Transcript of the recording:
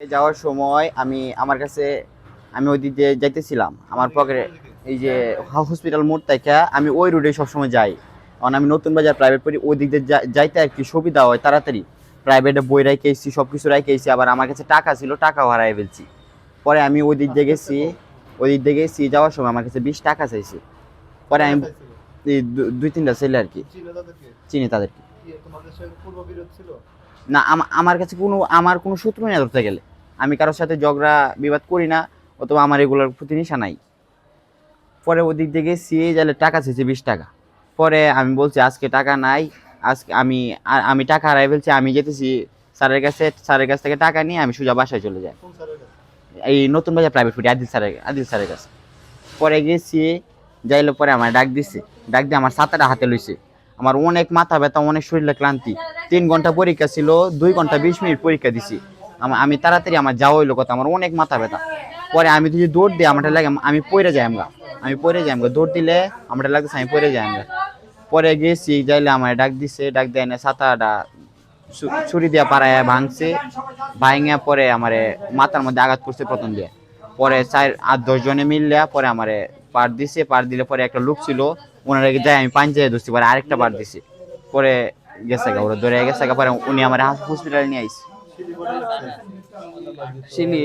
যাওয়ার সময় আমার কাছে আমি ওই দিক দিয়ে যাইতেছিলাম আমার পকেটে এই যে হসপিটাল মোড় থেকে আমি ওই রুটে সবসময় যাই। কারণ আমি নতুন বাজার প্রাইভেট পড়ি, ওই দিক দিয়ে যাইতে আর কি সুবিধা হয় তাড়াতাড়ি। প্রাইভেটে বই রাখে এসেছি, সব কিছু রাখে এসেছি, আবার আমার কাছে টাকা ছিল, টাকাও হারাই ফেলছি। পরে আমি ওই দিক দিয়ে গেছি, ওই দিক দিয়ে গেছি, যাওয়ার সময় আমার কাছে 20 টাকা চাইছি। পরে আমি এই দুই তিনটা ছেলে আর কি চিনি তাদেরকে। না, আমার কাছে আমার কোনো শত্রু নেই ধরতে গেলে। আমি কারোর সাথে ঝগড়া বিবাদ করি না, অথবা আমার এগুলোর প্রতি নিশা নাই। পরে ওদিক থেকে গেছি, যাইলে টাকা চেয়েছে 20 টাকা। পরে আমি বলছি আজকে টাকা নাই, আজকে আমি টাকা হারাই ফেলছি, আমি যেতেছি স্যারের কাছে, স্যারের কাছ থেকে টাকা নিয়ে আমি সোজা বাসায় চলে যাই। এই নতুন বাজার প্রাইভেট পড়ি আদিল স্যারের কাছে। পরে গেছি, যাইলে পরে আমার ডাক দিছে, ডাক দিয়ে আমার ছাতাটা হাতে লইছে। আমার অনেক মাথা ব্যথা, অনেক শরীরে ক্লান্তি। 3 ঘন্টা পরীক্ষা ছিল, 2 ঘন্টা 20 মিনিট পরীক্ষা দিছি। আমি তাড়াতাড়ি আমার যাওয়া হইলো কথা, আমার অনেক মাথা ব্যথা। পরে আমি যদি দৌড় দিই আমারটা লাগে আমি পড়ে যাই, আমি পড়ে যাই দৌড় দিলে আমারটা লাগতেছে আমি পড়ে যাই। পরে গেছি, যাইলে আমার ডাক দিছে, ডাক দেয় না, ছাতাটা ছুরি দিয়া পাড়ায় ভাঙছে। ভাঙা পরে আমারে মাথার মধ্যে আঘাত করছে প্রথম দিয়ে। পরে 4 আর 10 জনে মিললে পরে আমারে পার দিছে, পার দিলে পরে একটা লোক ছিল, ওনারা যাই আমি পাঞ্জায় ধরছি, পরে আরেকটা পার দিছি। পরে গেছে গা, ওরা ধরে গেছে গা, পরে উনি আমার হসপিটালে নিয়ে আইছে। শিলি